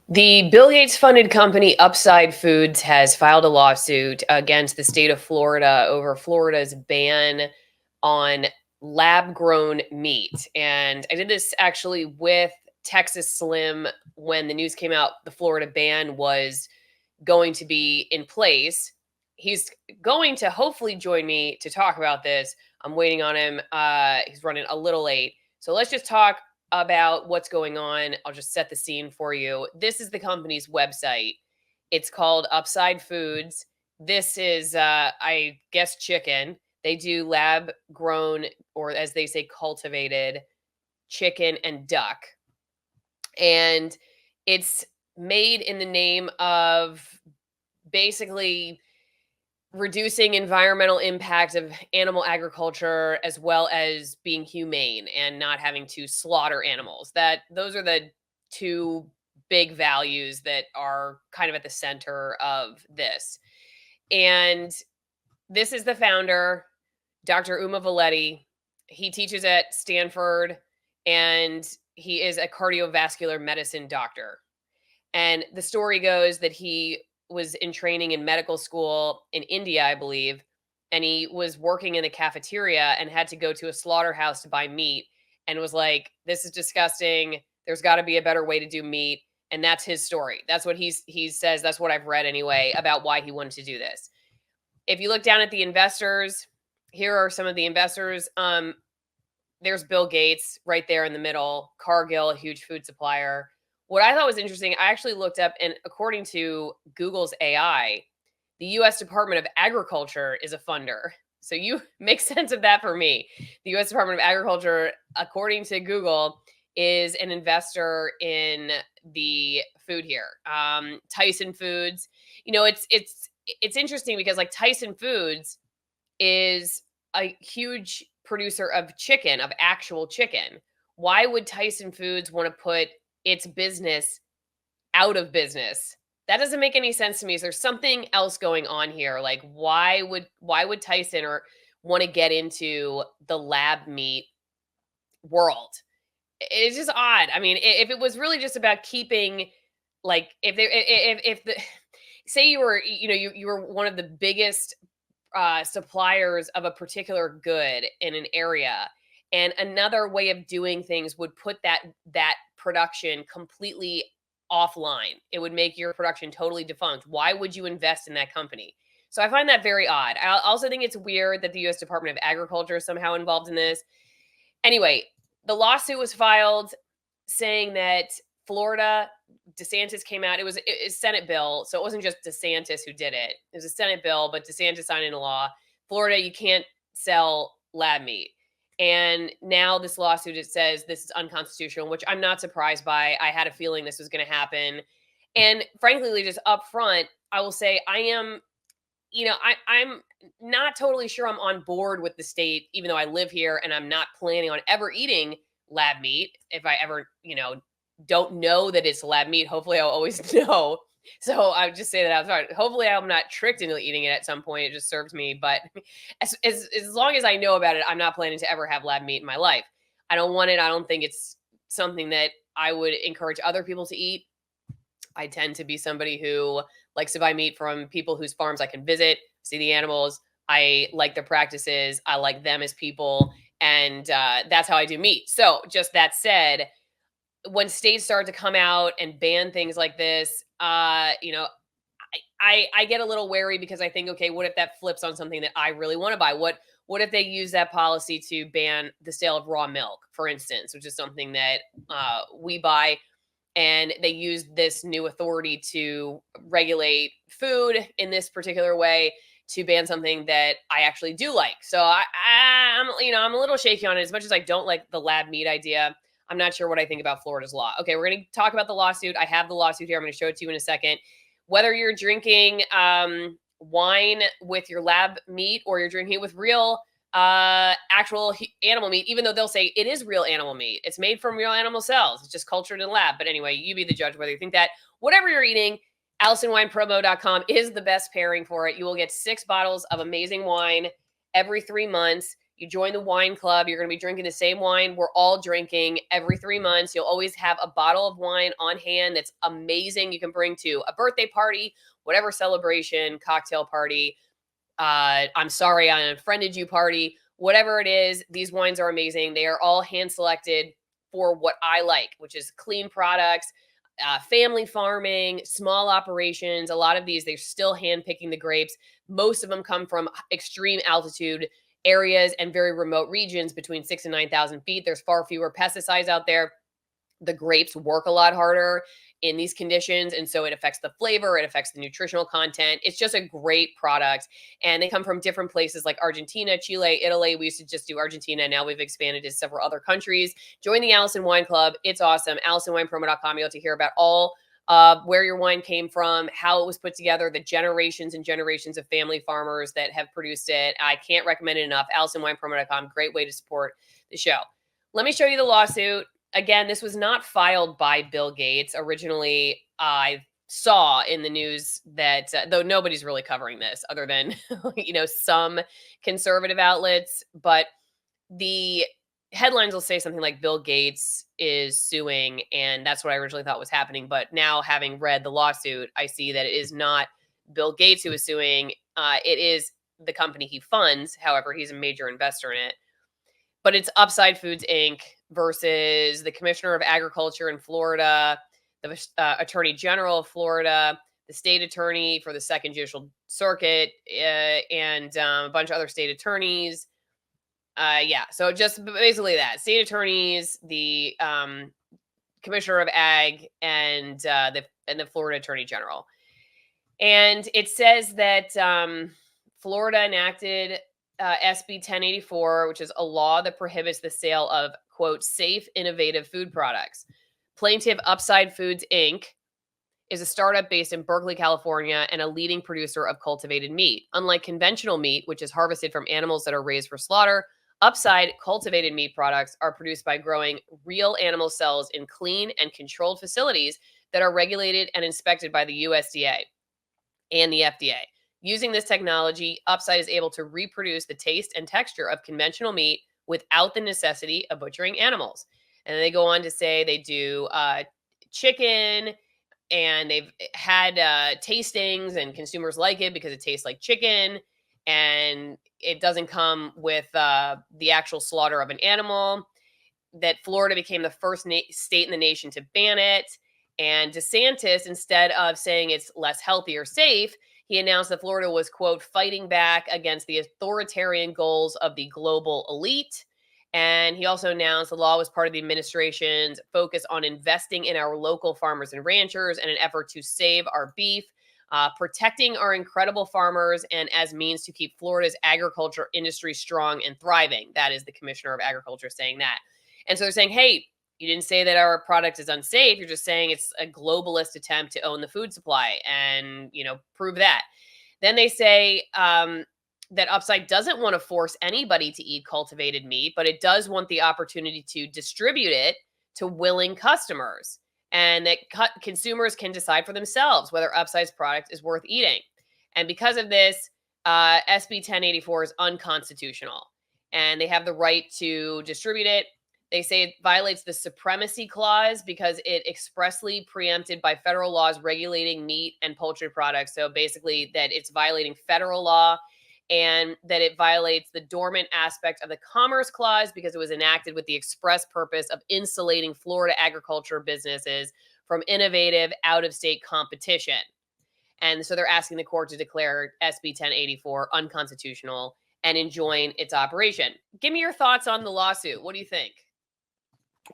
The Bill Gates funded company Upside Foods has filed a lawsuit against the state of Florida over Florida's ban on lab grown meat. And I did this actually with Texas Slim when the news came out the Florida ban was going to be in place. He's going to hopefully join me to talk about this. I'm waiting on him. He's running a little late. So let's just talk about what's going on. I'll just set the scene for you. This is the company's website. It's called Upside Foods. This is, I guess, chicken. They do lab grown, or as they say, cultivated chicken and duck. And it's made in the name of basically reducing environmental impact of animal agriculture as well as being humane and not having to slaughter animals. That those are the two big values that are kind of at the center of this. And this is the founder, Dr. Uma Valetti. He teaches at Stanford and he is a cardiovascular medicine doctor. And the story goes that he was in training in medical school in India, I believe, and he was working in a cafeteria and had to go to a slaughterhouse to buy meat and was like, "This is disgusting. There's got to be a better way to do meat." And that's his story. That's what he says. That's what I've read anyway about why he wanted to do this. If you look down at the investors, here are some of the investors. There's Bill Gates right there in the middle, Cargill, a huge food supplier. What I thought was interesting, I actually looked up, and according to Google's AI, the US Department of Agriculture is a funder. So you make sense of that for me. The US Department of Agriculture, according to Google, is an investor in the food here. Tyson Foods, it's interesting because like Tyson Foods is a huge producer of chicken, of actual chicken. Why would Tyson Foods want to put its business out of business? That doesn't make any sense to me. Is there something else going on here? Like why would Tyson or want to get into the lab meat world? It's just odd. I mean, if it was really just about keeping, like, if the say you were, you were one of the biggest suppliers of a particular good in an area, and another way of doing things would put that production completely offline. It would make your production totally defunct. Why would you invest in that company? So I find that very odd. I also think it's weird that the U.S. Department of Agriculture is somehow involved in this. Anyway, the lawsuit was filed saying that Florida, DeSantis came out. It was a Senate bill, so it wasn't just DeSantis who did it. It was a Senate bill, but DeSantis signed into law. Florida, you can't sell lab meat. And now this lawsuit, it says this is unconstitutional, which I'm not surprised by. I had a feeling this was going to happen. And frankly, just up front, I will say I am, I'm not totally sure I'm on board with the state, even though I live here and I'm not planning on ever eating lab meat. If I ever, don't know that it's lab meat, hopefully I'll always know. So I would just say that I'm sorry. Hopefully I'm not tricked into eating it at some point. It just serves me. But as long as I know about it, I'm not planning to ever have lab meat in my life. I don't want it. I don't think it's something that I would encourage other people to eat. I tend to be somebody who likes to buy meat from people whose farms I can visit, see the animals. I like their practices. I like them as people. And that's how I do meat. So just that said, when states start to come out and ban things like this, I get a little wary because I think, okay, what if that flips on something that I really want to buy? What if they use that policy to ban the sale of raw milk, for instance, which is something that we buy, and they use this new authority to regulate food in this particular way to ban something that I actually do like. So I'm a little shaky on it. As much as I don't like the lab meat idea, I'm not sure what I think about Florida's law. Okay, we're going to talk about the lawsuit. I have the lawsuit here. I'm going to show it to you in a second. Whether you're drinking wine with your lab meat or you're drinking it with real actual animal meat, even though they'll say it is real animal meat. It's made from real animal cells. It's just cultured in a lab. But anyway, you be the judge whether you think that. Whatever you're eating, AlisonWinePromo.com is the best pairing for it. You will get 6 bottles of amazing wine every 3 months. You join the wine club. You're going to be drinking the same wine we're all drinking every 3 months. You'll always have a bottle of wine on hand that's amazing. You can bring to a birthday party, whatever celebration, cocktail party. I'm sorry I unfriended you party. Whatever it is, these wines are amazing. They are all hand selected for what I like, which is clean products, family farming, small operations. A lot of these, they're still hand picking the grapes. Most of them come from extreme altitude areas and very remote regions between 6 and 9,000 feet. There's far fewer pesticides out there. The grapes work a lot harder in these conditions, and so it affects the flavor, it affects the nutritional content. It's just a great product, and they come from different places like Argentina, Chile, Italy. We used to just do Argentina, now we've expanded to several other countries. Join the Alison Wine Club. It's awesome. AlisonWinePromo.com. You'll have to hear about all where your wine came from, how it was put together, the generations and generations of family farmers that have produced it. I can't recommend it enough. AlisonWinePromo.com. Great way to support the show. Let me show you the lawsuit. Again, this was not filed by Bill Gates. Originally, I saw in the news that, though nobody's really covering this other than, some conservative outlets, but the headlines will say something like Bill Gates is suing, and that's what I originally thought was happening. But now, having read the lawsuit, I see that it is not Bill Gates who is suing. It is the company he funds. However, he's a major investor in it. But it's Upside Foods, Inc. versus the Commissioner of Agriculture in Florida, the Attorney General of Florida, the state attorney for the Second Judicial Circuit, and a bunch of other state attorneys. So just basically that. State attorneys, the Commissioner of Ag, and the Florida Attorney General. And it says that Florida enacted SB 1084, which is a law that prohibits the sale of, quote, safe, innovative food products. Plaintiff Upside Foods, Inc. is a startup based in Berkeley, California, and a leading producer of cultivated meat. Unlike conventional meat, which is harvested from animals that are raised for slaughter, Upside cultivated meat products are produced by growing real animal cells in clean and controlled facilities that are regulated and inspected by the USDA and the FDA. Using this technology, Upside is able to reproduce the taste and texture of conventional meat without the necessity of butchering animals. And they go on to say they do chicken, and they've had tastings, and consumers like it because it tastes like chicken, and it doesn't come with the actual slaughter of an animal. That Florida became the first state in the nation to ban it. And DeSantis, instead of saying it's less healthy or safe, he announced that Florida was, quote, fighting back against the authoritarian goals of the global elite. And he also announced the law was part of the administration's focus on investing in our local farmers and ranchers in an effort to save our beef, protecting our incredible farmers, and as means to keep Florida's agriculture industry strong and thriving. That is the Commissioner of Agriculture saying that. And so they're saying, hey, you didn't say that our product is unsafe. You're just saying it's a globalist attempt to own the food supply and, prove that. Then they say that Upside doesn't want to force anybody to eat cultivated meat, but it does want the opportunity to distribute it to willing customers, and that consumers can decide for themselves whether Upside's product is worth eating. And because of this, SB 1084 is unconstitutional, and they have the right to distribute it. They say it violates the Supremacy Clause because it expressly preempted by federal laws regulating meat and poultry products. So basically that it's violating federal law, and that it violates the dormant aspect of the Commerce Clause because it was enacted with the express purpose of insulating Florida agriculture businesses from innovative out-of-state competition. And so they're asking the court to declare SB 1084 unconstitutional and enjoin its operation. Give me your thoughts on the lawsuit. What do you think?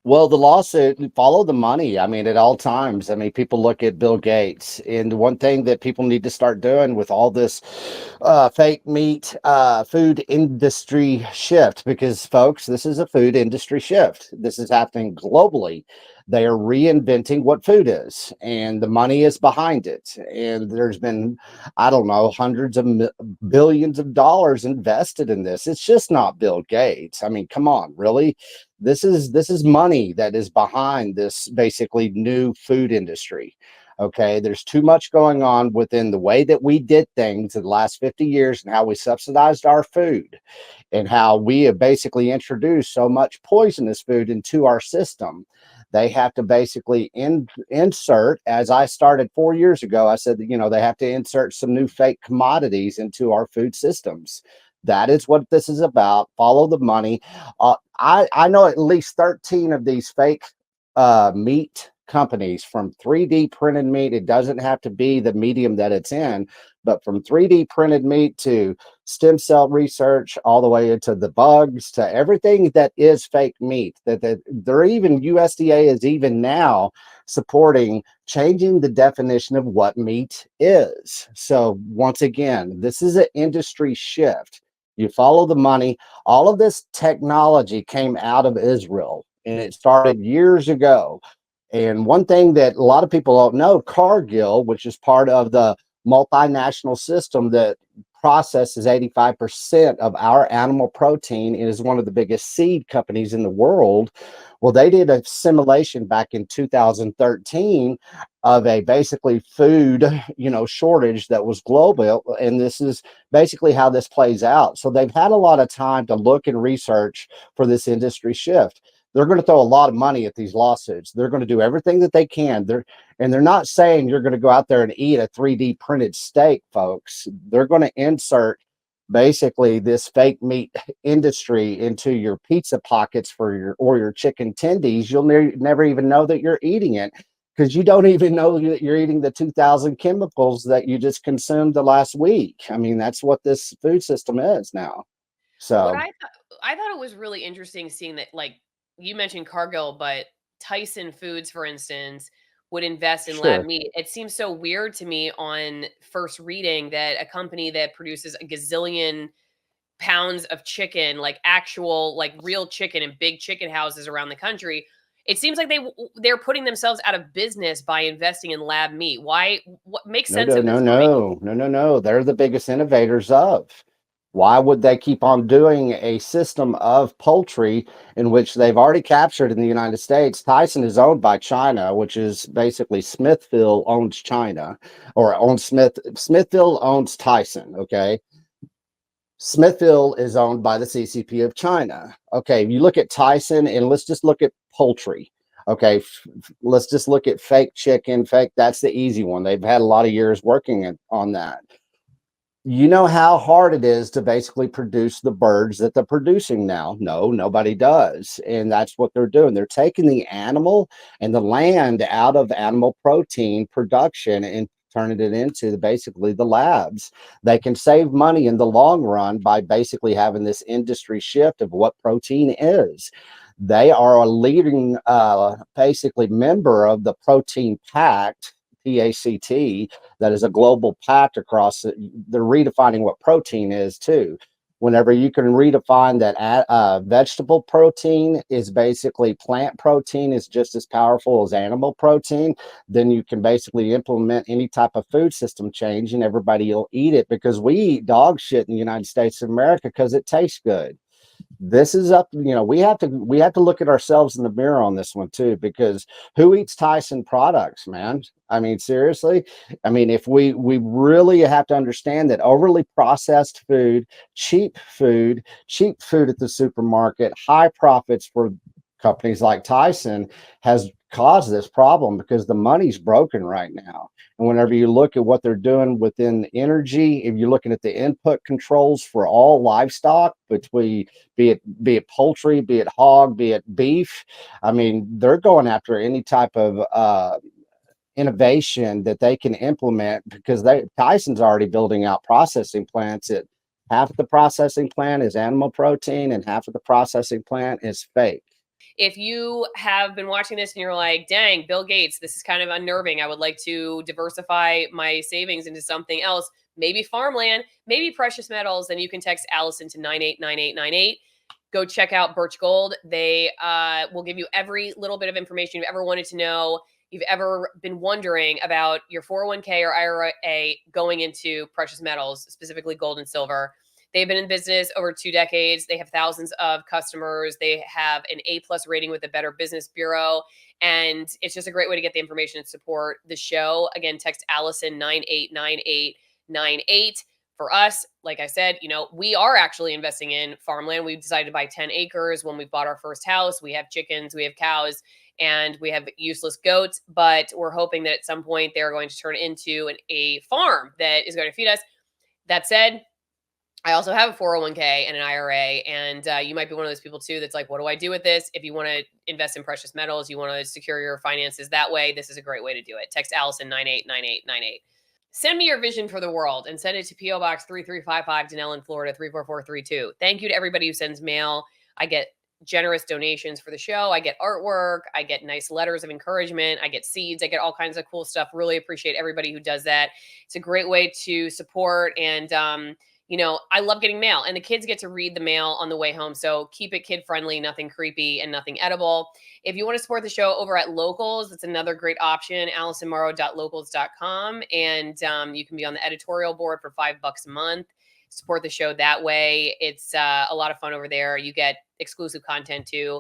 Well, the lawsuit, follow the money. I mean, at all times. I mean, people look at Bill Gates, and one thing that people need to start doing with all this fake meat food industry shift, because folks, this is a food industry shift. This is happening globally. They are reinventing what food is, and the money is behind it. And there's been, I don't know, hundreds of billions of dollars invested in this. It's just not Bill Gates. I mean, come on, really? This is money that is behind this basically new food industry. Okay, there's too much going on within the way that we did things in the last 50 years and how we subsidized our food and how we have basically introduced so much poisonous food into our system. They have to basically insert, as I started 4 years ago, I said that, they have to insert some new fake commodities into our food systems. That is what this is about. Follow the money. I know at least 13 of these fake meat companies, from 3D printed meat. It doesn't have to be the medium that it's in, but from 3D printed meat to stem cell research, all the way into the bugs, to everything that is fake meat. That they're even USDA is even now supporting changing the definition of what meat is. So once again, this is an industry shift. You follow the money. All of this technology came out of Israel, and it started years ago. And one thing that a lot of people don't know, Cargill, which is part of the multinational system that processes 85% of our animal protein and is one of the biggest seed companies in the world. Well, they did a simulation back in 2013 of a basically food, shortage that was global. And this is basically how this plays out. So they've had a lot of time to look and research for this industry shift. They're going to throw a lot of money at these lawsuits. They're going to do everything that they can. They're not saying you're going to go out there and eat a 3D printed steak, folks. They're going to insert basically this fake meat industry into your pizza pockets or your chicken tendies. You'll never even know that you're eating it, because you don't even know that you're eating the 2,000 chemicals that you just consumed the last week. I mean, that's what this food system is now. What So I thought it was really interesting seeing that, like you mentioned Cargill, but Tyson Foods, for instance, would invest in lab sure. meat. It seems so weird to me on first reading that a company that produces a gazillion pounds of chicken, like actual, like real chicken in big chicken houses around the country, it seems like they're putting themselves out of business by investing in lab meat. Why? What makes No, sense no, of no, this for me? no, no, no, no. They're the biggest innovators of. Why would they keep on doing a system of poultry in which they've already captured in the United States? Tyson is owned by China, which is basically Smithfield owns China, or owns Smithfield owns Tyson. Okay. Smithfield is owned by the CCP of China. Okay. You look at Tyson, and let's just look at poultry. Okay. Let's just look at fake chicken, fake. That's the easy one. They've had a lot of years working on that. You know how hard it is to basically produce the birds that they're producing now? No, nobody does. And that's what they're doing. They're taking the animal and the land out of animal protein production and turning it into basically the labs. They can save money in the long run by basically having this industry shift of what protein is. They are a leading, basically, member of the Protein Pact, PACT, that is a global pact across it. They're redefining what protein is too. Whenever you can redefine that vegetable protein is basically plant protein is just as powerful as animal protein, then you can basically implement any type of food system change and everybody will eat it, because we eat dog shit in the United States of America because it tastes good. This is up, we have to look at ourselves in the mirror on this one too, because who eats Tyson products, man? I mean, seriously. I mean, if we really have to understand that overly processed food, cheap food at the supermarket, high profits for companies like Tyson has caused this problem, because the money's broken right now. And whenever you look at what they're doing within energy, if you're looking at the input controls for all livestock, between be it poultry, be it hog, be it beef, I mean, they're going after any type of innovation that they can implement, because Tyson's already building out processing plants. At half of the processing plant is animal protein, and half of the processing plant is fake. If you have been watching this and you're like, dang, Bill Gates, this is kind of unnerving. I would like to diversify my savings into something else, maybe farmland, maybe precious metals, then you can text Allison to 989898. Go check out Birch Gold. They will give you every little bit of information you've ever wanted to know. You've ever been wondering about your 401k or IRA going into precious metals, specifically gold and silver. They've been in business over 2 decades. They have thousands of customers. They have an A+ rating with the Better Business Bureau. And it's just a great way to get the information and support the show. Again, text Alison 989898. For us, like I said, we are actually investing in farmland. We've decided to buy 10 acres when we bought our first house. We have chickens, we have cows, and we have useless goats, but we're hoping that at some point they're going to turn into a farm that is going to feed us. That said, I also have a 401k and an IRA, and you might be one of those people too that's like, what do I do with this? If you want to invest in precious metals, you want to secure your finances that way, this is a great way to do it. Text Alison 989898. Send me your vision for the world and send it to P.O. Box 3355, Denellen, Florida 34432. Thank you to everybody who sends mail. I get generous donations for the show. I get artwork. I get nice letters of encouragement. I get seeds. I get all kinds of cool stuff. Really appreciate everybody who does that. It's a great way to support. And, I love getting mail, and the kids get to read the mail on the way home. So keep it kid friendly, nothing creepy and nothing edible. If you want to support the show over at Locals, that's another great option, AlisonMorrow.locals.com. And you can be on the editorial board for $5 a month. Support the show that way. It's a lot of fun over there. You get exclusive content too.